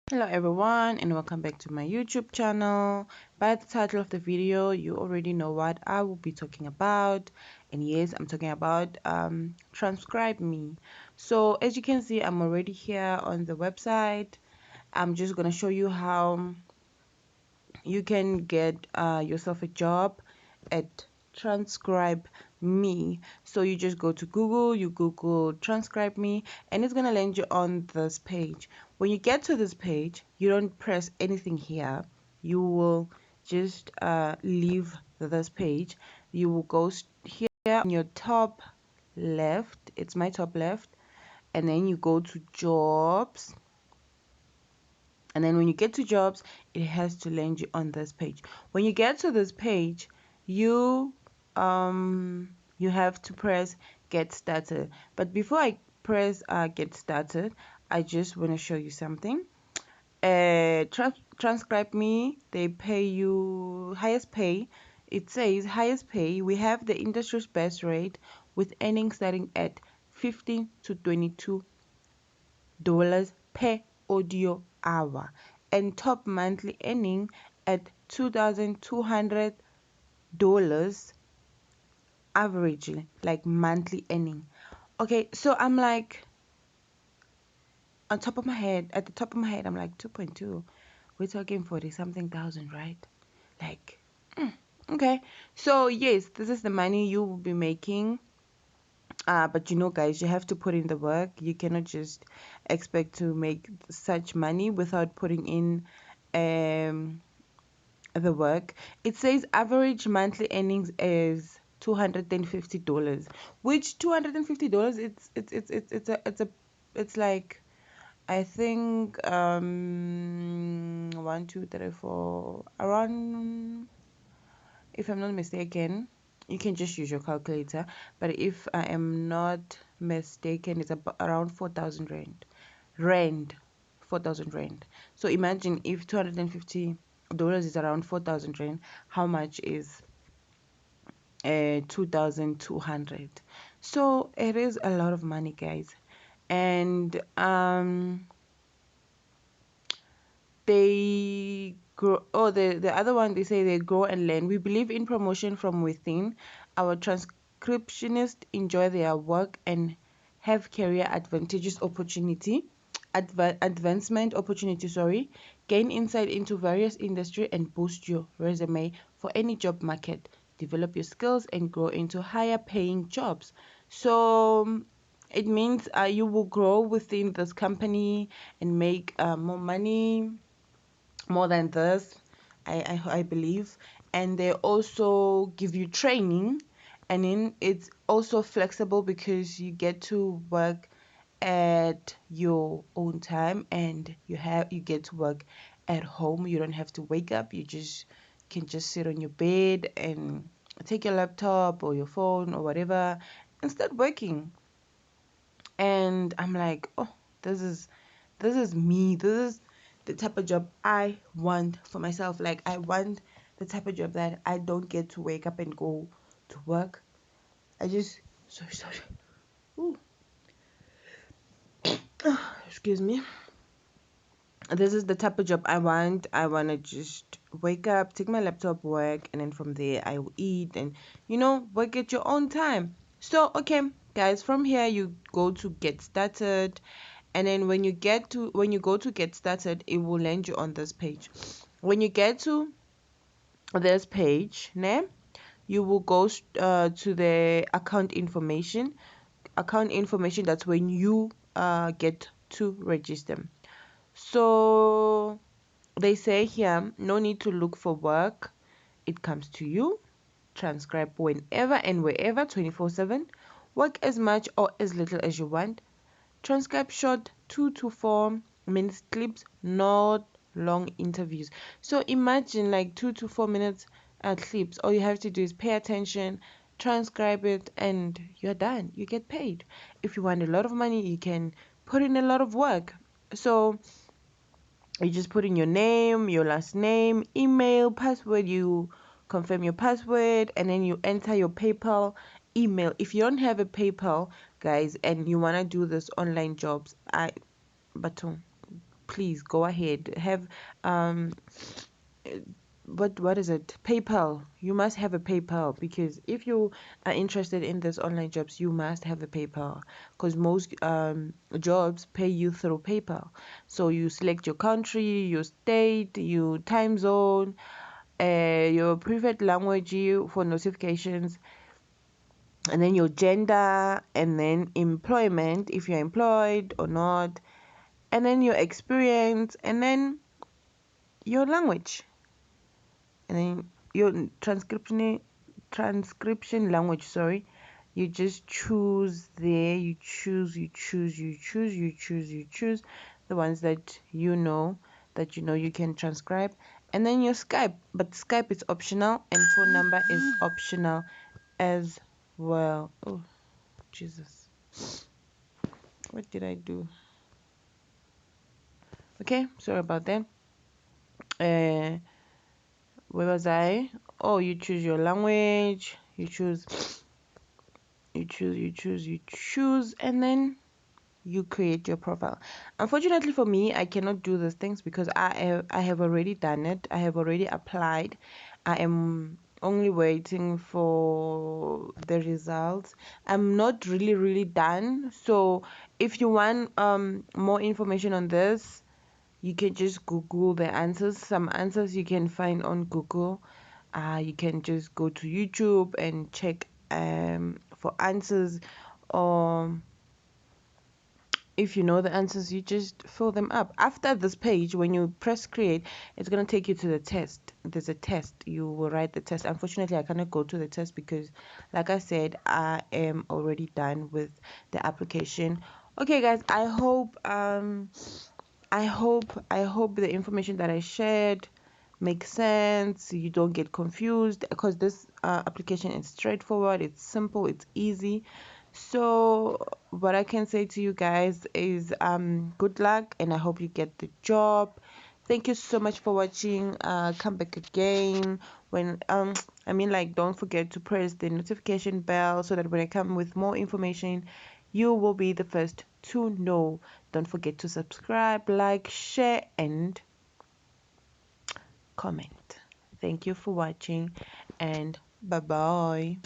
Hello everyone and welcome back to my YouTube channel. By the title of the video, you already know what I will be talking about. And yes, I'm talking about transcribe me. So as you can see, I'm already here on the website. I'm just gonna show you how you can get yourself a job at transcribe me. So you just go to Google, you Google transcribe me, and it's gonna land you on this page. When you get to this page, you don't press anything here. You will just leave this page. You will go here on your top left. It's my top left, and then you go to jobs, and then when you get to jobs, it has to land you on this page. When you get to this page, you you have to press get started. But before I press get started, I just want to show you something. Transcribe me, they pay you highest pay. It says highest pay, we have the industry's best rate with earnings starting at 15 to 22 dollars per audio hour, and top monthly earning at $2,200 averagely, like monthly earning. Okay, so I'm like, on top of my head, at the top of my head, I'm like 2.2. We're talking 40 something thousand, right? Like, okay. So yes, this is the money you will be making. But you know, guys, you have to put in the work. You cannot just expect to make such money without putting in um the work. It says average monthly earnings is $250, which $250, it's like, I think 1 2 3 4, around, if I'm not mistaken, you can just use your calculator, but if I am not mistaken, it's about around 4,000 rand 4,000 rand. So imagine if $250 is around 4,000 rand, how much is 2,200? So it is a lot of money, guys. And they grow. Oh, the other one, they say they grow and learn. We believe in promotion from within. Our transcriptionists enjoy their work and have career advancement opportunity, sorry. Gain insight into various industry and boost your resume for any job market. Develop your skills and grow into higher paying jobs. So it means you will grow within this company and make more money, more than this, I believe. And they also give you training, and then it's also flexible because you get to work at your own time, and you get to work at home. You don't have to wake up. You just can just sit on your bed and take your laptop or your phone or whatever and start working. And I'm like, oh, this is me. This is the type of job I want for myself. Like, I want the type of job that I don't get to wake up and go to work. I just, sorry. Ooh, excuse me. This is the type of job I want. I want to just wake up, take my laptop, work, and then from there I will eat and, work at your own time. So, okay, guys, from here you go to get started, and then when you go to get started, it will land you on this page. When you get to this page, you will go to the account information. That's when you get to register. So they say here, no need to look for work. It comes to you. Transcribe whenever and wherever, 24/7. Work as much or as little as you want. Transcribe short 2 to 4 minutes clips, not long interviews. So imagine like 2 to 4 minutes clips. All you have to do is pay attention, transcribe it, and you're done. You get paid. If you want a lot of money, you can put in a lot of work. So you just put in your name, your last name, email, password. You confirm your password, and then you enter your PayPal email. If you don't have a PayPal, guys, and you want to do this online jobs, but please go ahead. Have what is it, PayPal. You must have a PayPal, because if you are interested in this online jobs, you must have a PayPal, because most jobs pay you through PayPal. So you select your country, your state, your time zone, your preferred language for notifications, and then your gender, and then employment, if you're employed or not, and then your experience, and then your language, and then your transcription language, sorry. You just choose there, you choose the ones that you know you can transcribe. And then your Skype, but Skype is optional, and phone number is optional as well. Oh, Jesus, what did I do? Okay, sorry about that. Where was I? Oh, you choose your language, you choose, and then you create your profile. Unfortunately for me, I cannot do these things because I have already done it. I have already applied. I am only waiting for the results. I'm not really done. So if you want more information on this, you can just Google the answers. Some answers you can find on Google. You can just go to YouTube and check for answers, or if you know the answers, you just fill them up. After this page, when you press create, it's going to take you to the test. There's a test. You will write the test. Unfortunately, I cannot go to the test because, like I said, I am already done with the application. Okay, guys, I hope the information that I shared makes sense. You don't get confused, because this application is straightforward, it's simple, it's easy. So what I can say to you guys is good luck, and I hope you get the job. Thank you so much for watching. Come back again when I mean, like, don't forget to press the notification bell so that when I come with more information, you will be the first to know. Don't forget to subscribe, like, share, and comment. Thank you for watching, and bye bye.